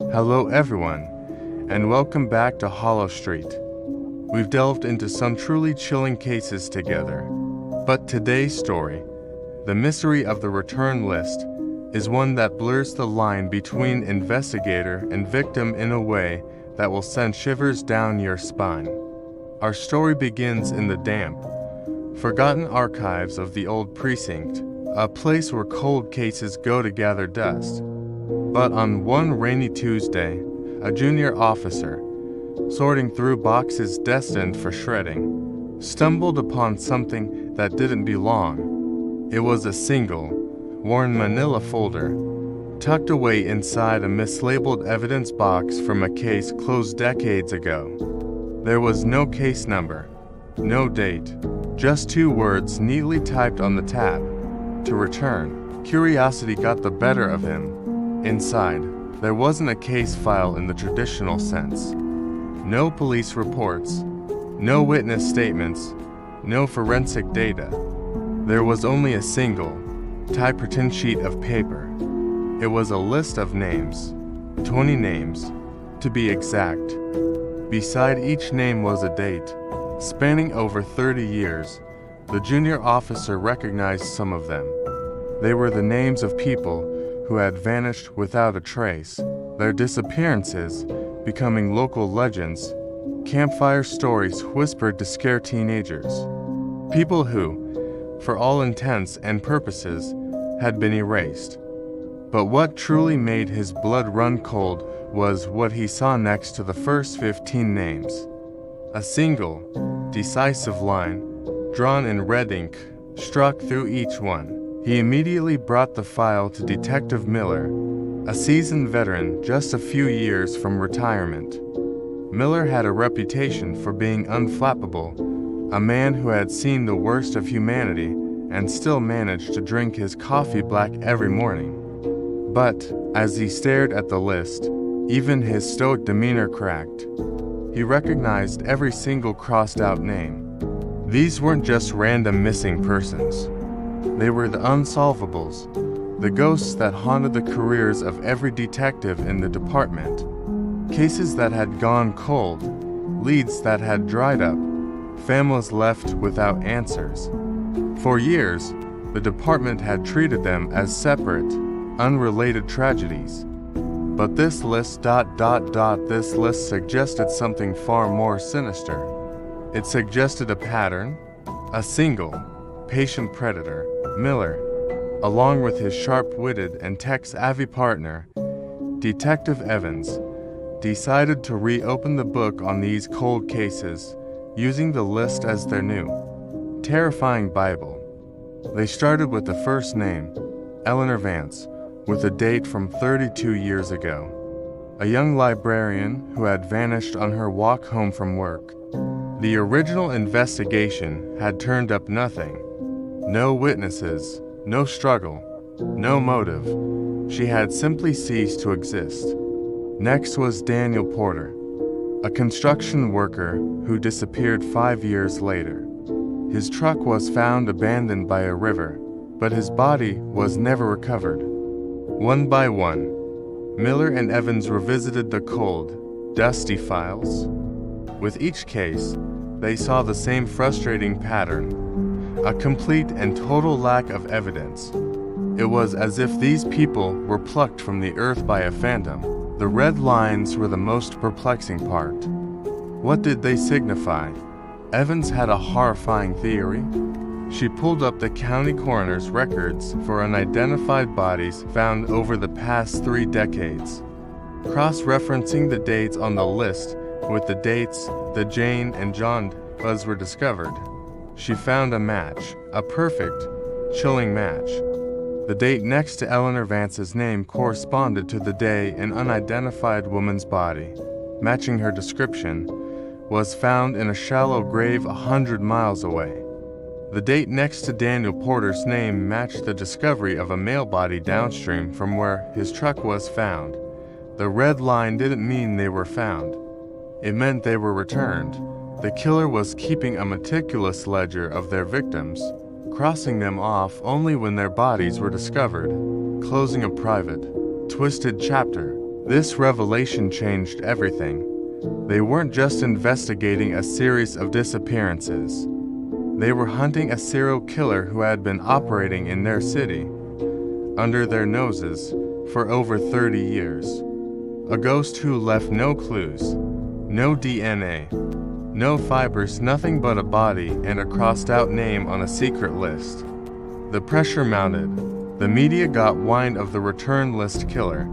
Hello everyone, and welcome back to Hollow Street. We've delved into some truly chilling cases together, but today's story, The Mystery of the Return List, is one that blurs the line between investigator and victim in a way that will send shivers down your spine. Our story begins in the damp, forgotten archives of the old precinct, a place where cold cases go to gather dust. But on one rainy Tuesday, a junior officer, sorting through boxes destined for shredding, stumbled upon something that didn't belong. It was a single, worn manila folder, tucked away inside a mislabeled evidence box from a case closed decades ago. There was no case number, no date, just two words neatly typed on the tab: to return. Curiosity got the better of him. Inside, there wasn't a case file in the traditional sense. No police reports, no witness statements, no forensic data. There was only a single, typewritten sheet of paper. It was a list of names, 20 names, to be exact. Beside each name was a date, spanning over 30 years. The junior officer recognized some of them. They were the names of people who had vanished without a trace, their disappearances becoming local legends, campfire stories whispered to scare teenagers. People who, for all intents and purposes, had been erased. But what truly made his blood run cold was what he saw next to the first 15 names. A single, decisive line, drawn in red ink, struck through each one. He immediately brought the file to Detective Miller, a seasoned veteran just a few years from retirement. Miller had a reputation for being unflappable, a man who had seen the worst of humanity and still managed to drink his coffee black every morning. But, as he stared at the list, even his stoic demeanor cracked. He recognized every single crossed-out name. These weren't just random missing persons. They were the unsolvables, the ghosts that haunted the careers of every detective in the department. Cases that had gone cold, leads that had dried up, families left without answers. For years, the department had treated them as separate, unrelated tragedies. But this list suggested something far more sinister. It suggested a pattern, a single, patient predator. Miller, along with his sharp-witted and tech-savvy partner, Detective Evans, decided to reopen the book on these cold cases, using the list as their new, terrifying Bible. They started with the first name, Eleanor Vance, with a date from 32 years ago. A young librarian who had vanished on her walk home from work. The original investigation had turned up nothing. No witnesses, no struggle, no motive. She had simply ceased to exist. Next was Daniel Porter, a construction worker who disappeared 5 years later. His truck was found abandoned by a river, but his body was never recovered. One by one, Miller and Evans revisited the cold, dusty files. With each case, they saw the same frustrating pattern. A complete and total lack of evidence. It was as if these people were plucked from the earth by a phantom. The red lines were the most perplexing part. What did they signify? Evans had a horrifying theory. She pulled up the county coroner's records for unidentified bodies found over the past 3 decades. Cross-referencing the dates on the list with the dates that Jane and John Buzz were discovered, she found a match, a perfect, chilling match. The date next to Eleanor Vance's name corresponded to the day an unidentified woman's body, matching her description, was found in a shallow grave 100 miles away. The date next to Daniel Porter's name matched the discovery of a male body downstream from where his truck was found. The red line didn't mean they were found. It meant they were returned. The killer was keeping a meticulous ledger of their victims, crossing them off only when their bodies were discovered, closing a private, twisted chapter. This revelation changed everything. They weren't just investigating a series of disappearances. They were hunting a serial killer who had been operating in their city, under their noses, for over 30 years. A ghost who left no clues, no DNA, no fibers, nothing but a body and a crossed-out name on a secret list. The pressure mounted. The media got wind of the return list killer,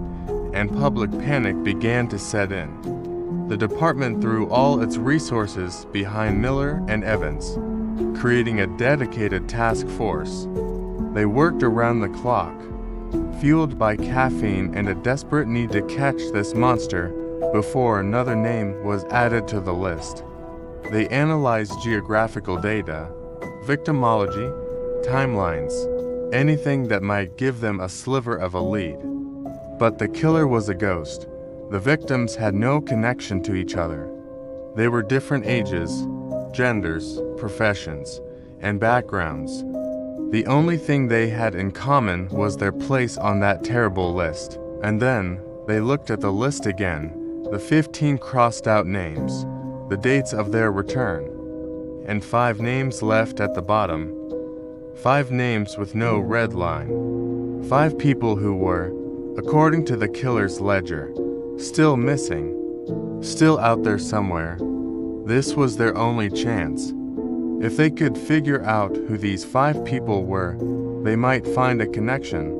and public panic began to set in. The department threw all its resources behind Miller and Evans, creating a dedicated task force. They worked around the clock, fueled by caffeine and a desperate need to catch this monster before another name was added to the list. They analyzed geographical data, victimology, timelines, anything that might give them a sliver of a lead. But the killer was a ghost. The victims had no connection to each other. They were different ages, genders, professions, and backgrounds. The only thing they had in common was their place on that terrible list. And then, they looked at the list again, the 15 crossed-out names, the dates of their return, and 5 names left at the bottom. 5 names with no red line. 5 people who were, according to the killer's ledger, still missing, still out there somewhere. This was their only chance. If they could figure out who these 5 people were, they might find a connection,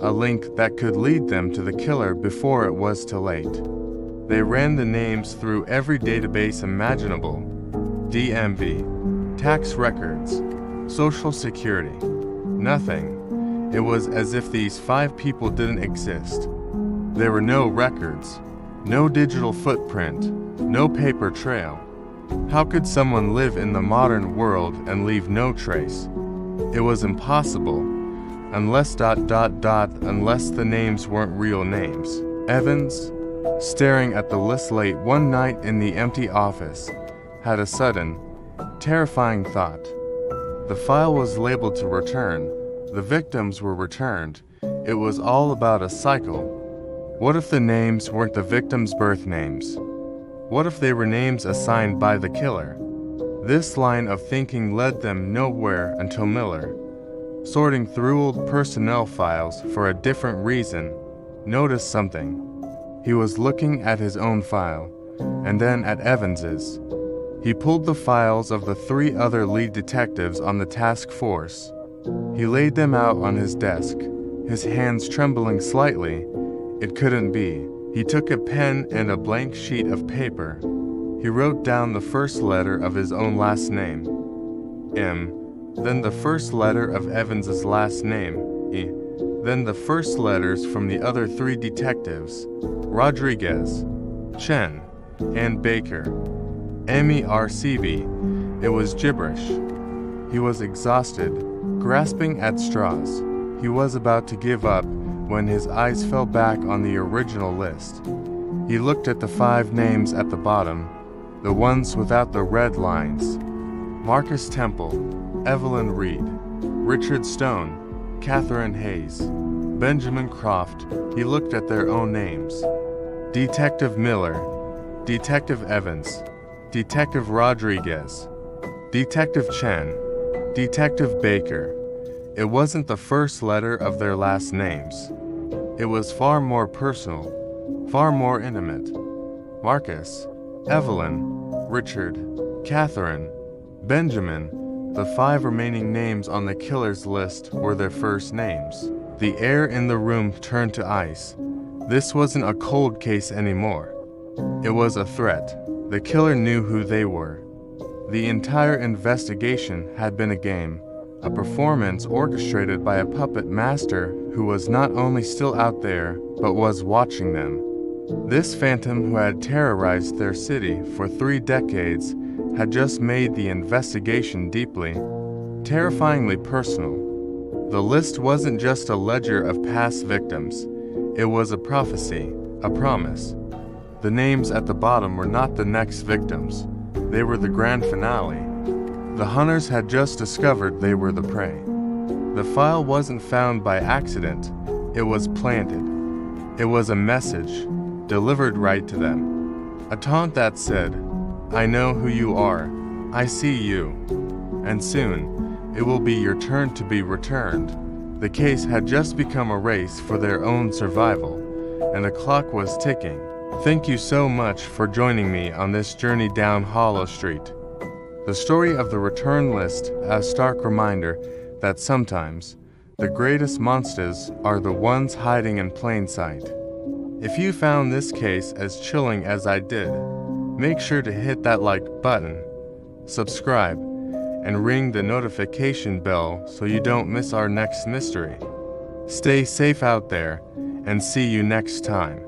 a link that could lead them to the killer before it was too late. They ran the names through every database imaginable: DMV, tax records, Social Security. Nothing. It was as if these 5 people didn't exist. There were no records, no digital footprint, no paper trail. How could someone live in the modern world and leave no trace? It was impossible, unless unless the names weren't real names. Evans, staring at the list late one night in the empty office, had a sudden, terrifying thought. The file was labeled to return. The victims were returned. It was all about a cycle. What if the names weren't the victims' birth names? What if they were names assigned by the killer? This line of thinking led them nowhere until Miller, sorting through old personnel files for a different reason, noticed something. He was looking at his own file, and then at Evans's. He pulled the files of the 3 other lead detectives on the task force. He laid them out on his desk, his hands trembling slightly. It couldn't be. He took a pen and a blank sheet of paper. He wrote down the first letter of his own last name, M, then the first letter of Evans's last name, E, then the first letters from the other 3 detectives, Rodriguez, Chen, and Baker. MERCB. It was gibberish. He was exhausted, grasping at straws. He was about to give up when his eyes fell back on the original list. He looked at the 5 names at the bottom, the ones without the red lines. Marcus Temple, Evelyn Reed, Richard Stone, Catherine Hayes, Benjamin Croft. He looked at their own names. Detective Miller, Detective Evans, Detective Rodriguez, Detective Chen, Detective Baker. It wasn't the first letter of their last names. It was far more personal, far more intimate. Marcus, Evelyn, Richard, Catherine, Benjamin. The 5 remaining names on the killer's list were their first names. The air in the room turned to ice. This wasn't a cold case anymore. It was a threat. The killer knew who they were. The entire investigation had been a game. A performance orchestrated by a puppet master who was not only still out there, but was watching them. This phantom who had terrorized their city for 3 decades had just made the investigation deeply, terrifyingly personal. The list wasn't just a ledger of past victims. It was a prophecy, a promise. The names at the bottom were not the next victims. They were the grand finale. The hunters had just discovered they were the prey. The file wasn't found by accident. It was planted. It was a message, delivered right to them. A taunt that said, "I know who you are, I see you," and soon it will be your turn to be returned. The case had just become a race for their own survival, and the clock was ticking. Thank you so much for joining me on this journey down Hollow Street. The story of the return list, a stark reminder that sometimes the greatest monsters are the ones hiding in plain sight. If you found this case as chilling as I did, make sure to hit that like button, subscribe, and ring the notification bell so you don't miss our next mystery. Stay safe out there, and see you next time.